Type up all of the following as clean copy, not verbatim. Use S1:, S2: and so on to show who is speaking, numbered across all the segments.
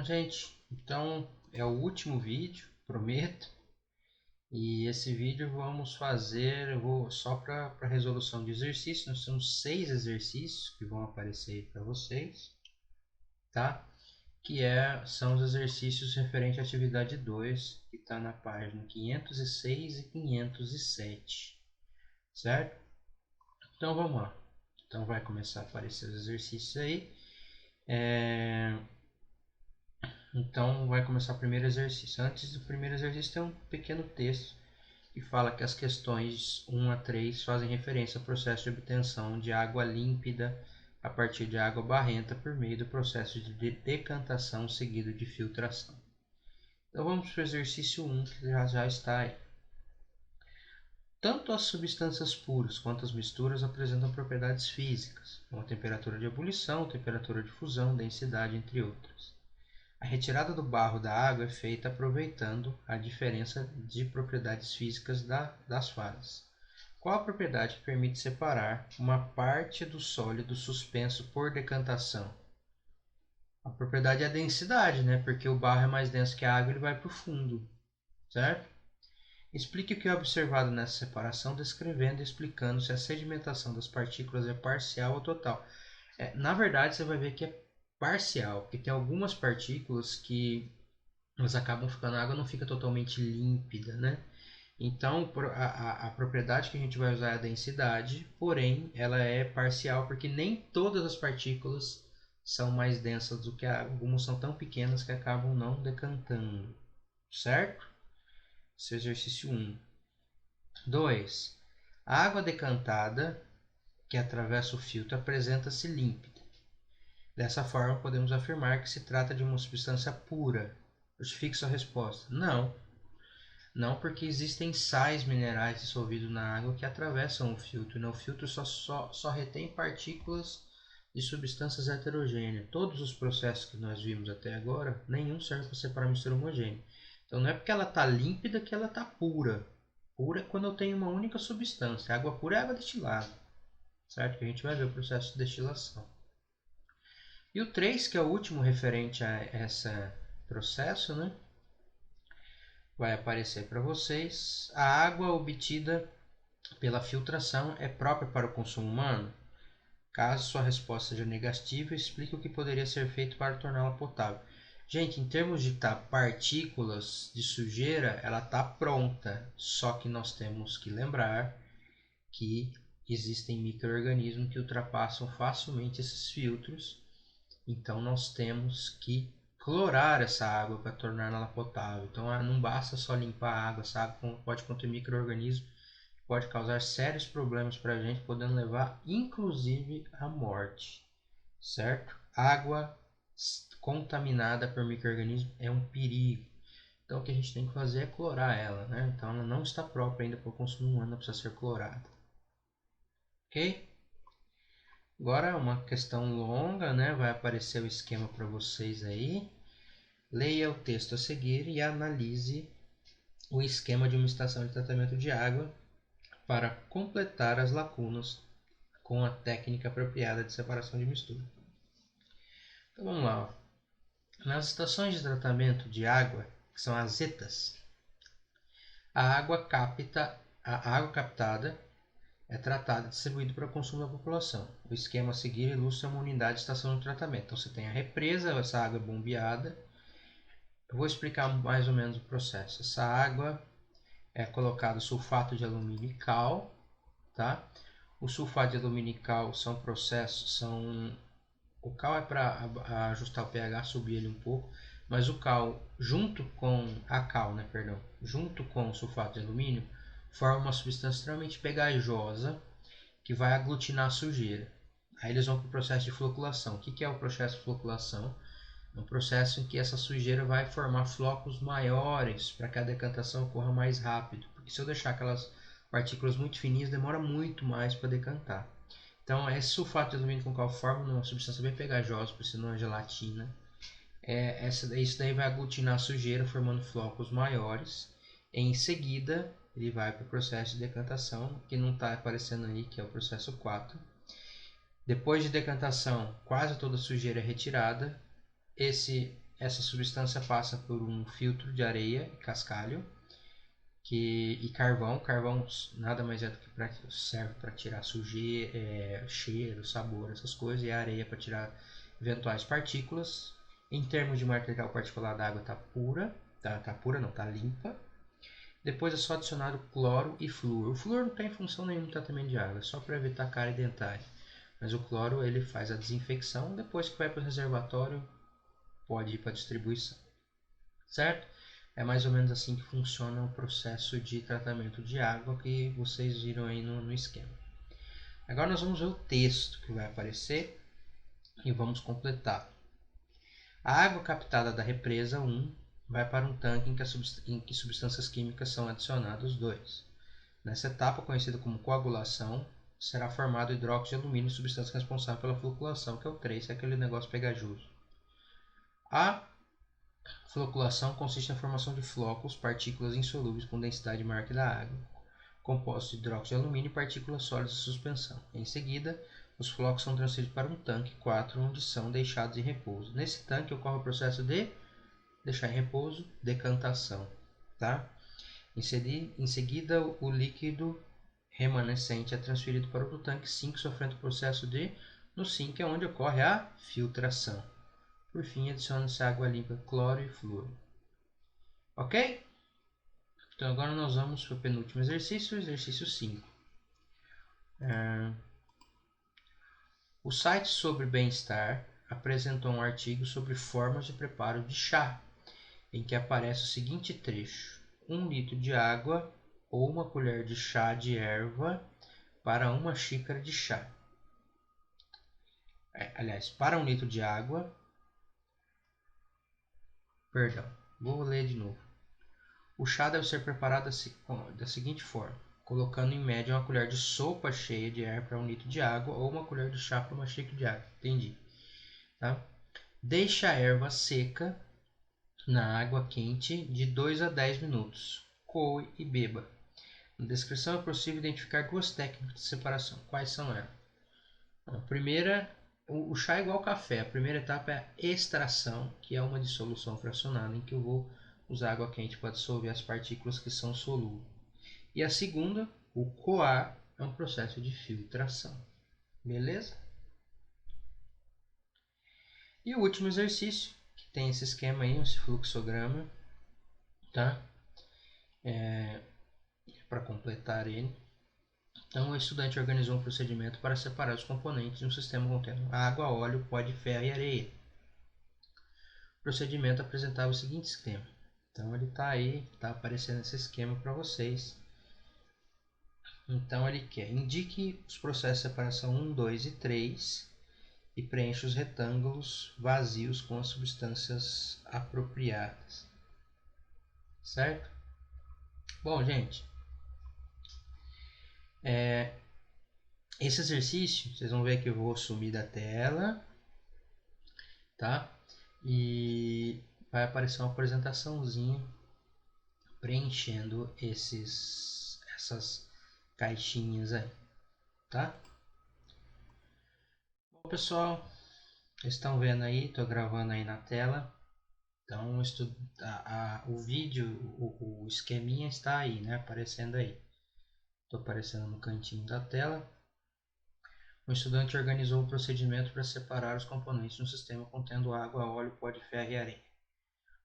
S1: gente, então é o último vídeo, prometo. E esse vídeo vamos fazer, eu vou só para resolução de exercícios. Nós temos 6 exercícios que vão aparecer aí para vocês, tá? Que são os exercícios referentes à atividade 2, que está na página 506 e 507, certo? Então vamos lá. Então vai começar a aparecer os exercícios aí. Então vai começar o primeiro exercício. Antes do primeiro exercício tem um pequeno texto que fala que as questões 1 a 3 fazem referência ao processo de obtenção de água límpida a partir de água barrenta por meio do processo de decantação seguido de filtração. Então vamos para o exercício 1, que já está aí. Tanto as substâncias puras quanto as misturas apresentam propriedades físicas, como a temperatura de ebulição, temperatura de fusão, densidade, entre outras. A retirada do barro da água é feita aproveitando a diferença de propriedades físicas das fases. Qual a propriedade que permite separar uma parte do sólido suspenso por decantação? A propriedade é a densidade, né? Porque o barro é mais denso que a água, ele vai para o fundo, certo? Explique o que é observado nessa separação, descrevendo e explicando se a sedimentação das partículas é parcial ou total. Na verdade, você vai ver que é parcial, porque tem algumas partículas que elas acabam ficando, a água não fica totalmente límpida, né? Então, a propriedade que a gente vai usar é a densidade, porém, ela é parcial, porque nem todas as partículas são mais densas do que a água. Algumas são tão pequenas que acabam não decantando, certo? Esse é o exercício 1. 2. A água decantada, que atravessa o filtro, apresenta-se límpida. Dessa forma, podemos afirmar que se trata de uma substância pura. Justifique sua resposta. Não. Não, porque existem sais minerais dissolvidos na água que atravessam o filtro. O filtro só retém partículas de substâncias heterogêneas. Todos os processos que nós vimos até agora, nenhum serve para separar mistura homogênea. Então não é porque ela está límpida que ela está pura. Pura é quando eu tenho uma única substância. A água pura é água destilada. Certo? Que a gente vai ver o processo de destilação. E o 3, que é o último referente a esse processo, né? Vai aparecer para vocês. A água obtida pela filtração é própria para o consumo humano? Caso sua resposta seja negativa, explique o que poderia ser feito para torná-la potável. Gente, em termos de partículas de sujeira, ela está pronta. Só que nós temos que lembrar que existem micro-organismos que ultrapassam facilmente esses filtros. Então nós temos que clorar essa água para torná-la potável. Então não basta só limpar a água, essa água pode conter micro-organismos, pode causar sérios problemas para a gente, podendo levar inclusive à morte, certo? Água contaminada por micro-organismos é um perigo. Então o que a gente tem que fazer é clorar ela, né? Então ela não está própria ainda para o consumo humano, precisa ser clorada. Ok? Agora uma questão longa, né? Vai aparecer o esquema para vocês aí. Leia o texto a seguir e analise o esquema de uma estação de tratamento de água para completar as lacunas com a técnica apropriada de separação de mistura. Então vamos lá. Nas estações de tratamento de água, que são as ETAs, a água captada é tratada e distribuída para o consumo da população. O esquema a seguir ilustra uma unidade de estação de tratamento. Então você tem a represa, essa água é bombeada. Eu vou explicar mais ou menos o processo. Essa água é colocado sulfato de alumínio e cal, tá? O sulfato de alumínio e cal são processos, o cal é para ajustar o pH, subir ele um pouco, mas o cal junto com junto com o sulfato de alumínio, forma uma substância extremamente pegajosa que vai aglutinar a sujeira. Aí eles vão para o processo de floculação. O que é o processo de floculação? É um processo em que essa sujeira vai formar flocos maiores para que a decantação ocorra mais rápido. Porque se eu deixar aquelas partículas muito fininhas, demora muito mais para decantar. Então, esse sulfato de alumínio com cal forma uma substância bem pegajosa, por sinal gelatina. Isso daí vai aglutinar a sujeira, formando flocos maiores. Em seguida, ele vai para o processo de decantação, que não está aparecendo aí, que é o processo 4. Depois de decantação, quase toda a sujeira é retirada. essa substância passa por um filtro de areia e cascalho e carvão. Carvão nada mais é do que serve para tirar sujeira, cheiro, sabor, essas coisas, e a areia para tirar eventuais partículas. Em termos de material particulado, a água está pura, tá pura não, está limpa. Depois é só adicionar o cloro e flúor. O flúor não tem função nenhuma no tratamento de água, é só para evitar cárie dentária. Mas o cloro ele faz a desinfecção, depois que vai para o reservatório, pode ir para a distribuição. Certo? É mais ou menos assim que funciona o processo de tratamento de água que vocês viram aí no esquema. Agora nós vamos ver o texto que vai aparecer e vamos completar. A água captada da represa 1 vai para um tanque em que substâncias químicas são adicionadas 2. Nessa etapa, conhecida como coagulação, será formado hidróxido de alumínio e substância responsável pela floculação, que é o 3, que é aquele negócio pegajoso. A floculação consiste na formação de flocos, partículas insolúveis com densidade maior que da água, compostos de hidróxido de alumínio e partículas sólidas de suspensão. Em seguida, os flocos são transferidos para um tanque 4, onde são deixados em repouso. Nesse tanque ocorre o processo de deixar em repouso, decantação. Tá? Em seguida, o líquido remanescente é transferido para o tanque 5, sofrendo o processo de, no 5 é onde ocorre a filtração. Por fim, adiciona-se água limpa, cloro e flúor. Ok? Então agora nós vamos para o penúltimo exercício, exercício 5. O site sobre bem-estar apresentou um artigo sobre formas de preparo de chá, em que aparece o seguinte trecho: 1 litro de água ou uma colher de chá de erva para uma xícara de chá. Para 1 litro de água, vou ler de novo. O chá deve ser preparado da seguinte forma: colocando em média uma colher de sopa cheia de erva para 1 litro de água ou uma colher de chá para uma xícara de água. Entendi. Tá? Deixe a erva seca na água quente de 2 a 10 minutos. Coe e beba. Na descrição é possível identificar duas técnicas de separação. Quais são elas? A primeira, o chá é igual ao café. A primeira etapa é a extração, que é uma dissolução fracionada, em que eu vou usar água quente para dissolver as partículas que são solúveis. E a segunda, o coar, é um processo de filtração. Beleza? E o último exercício, que tem esse esquema aí, esse fluxograma, tá? Para completar ele. Então, o estudante organizou um procedimento para separar os componentes de um sistema contendo água, óleo, pó de ferro e areia. O procedimento apresentava o seguinte esquema. Então, ele está aí, está aparecendo esse esquema para vocês. Então, ele quer: indique os processos de separação 1, 2 e 3 e preencha os retângulos vazios com as substâncias apropriadas. Certo? Bom, gente, esse exercício, vocês vão ver que eu vou sumir da tela, tá? E vai aparecer uma apresentaçãozinha preenchendo essas caixinhas aí, tá? Bom, pessoal, vocês estão vendo aí, estou gravando aí na tela. Então, o vídeo, o esqueminha está aí, né? Aparecendo aí. Estou aparecendo no cantinho da tela. O estudante organizou um procedimento para separar os componentes de um sistema contendo água, óleo, pó de ferro e areia.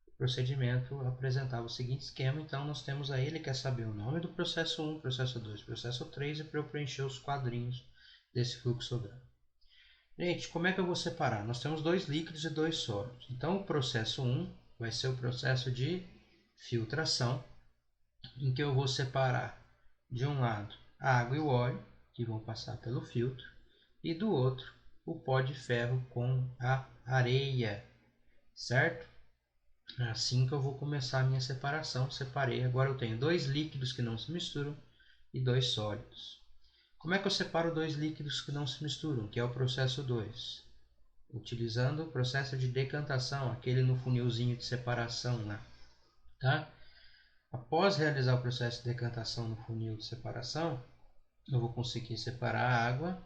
S1: O procedimento apresentava o seguinte esquema, então nós temos aí, ele quer saber o nome do processo 1, processo 2, processo 3 e para eu preencher os quadrinhos desse fluxograma. Gente, como é que eu vou separar? Nós temos 2 líquidos e 2 sólidos. Então o processo 1 vai ser o processo de filtração, em que eu vou separar de um lado a água e o óleo, que vão passar pelo filtro, e do outro o pó de ferro com a areia, certo? É assim que eu vou começar a minha separação. Separei, agora eu tenho 2 líquidos que não se misturam e 2 sólidos. Como é que eu separo 2 líquidos que não se misturam, que é o processo 2? Utilizando o processo de decantação, aquele no funilzinho de separação lá, tá? Após realizar o processo de decantação no funil de separação, eu vou conseguir separar a água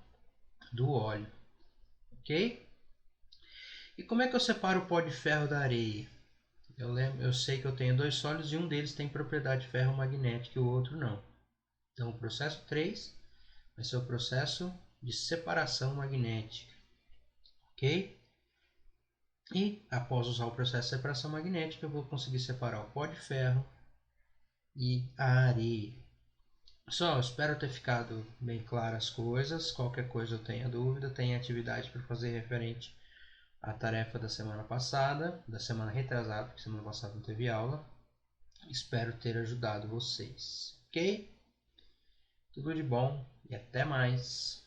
S1: do óleo, ok? E como é que eu separo o pó de ferro da areia? Eu sei que eu tenho dois sólidos e um deles tem propriedade ferromagnética e o outro não. Então, o processo 3 vai ser o processo de separação magnética, ok? E após usar o processo de separação magnética, eu vou conseguir separar o pó de ferro e a areia. Pessoal, espero ter ficado bem claras as coisas. Qualquer coisa eu tenha dúvida, tenha atividade para fazer referente à tarefa da semana passada, da semana retrasada, porque semana passada não teve aula. Espero ter ajudado vocês, ok? Tudo de bom e até mais!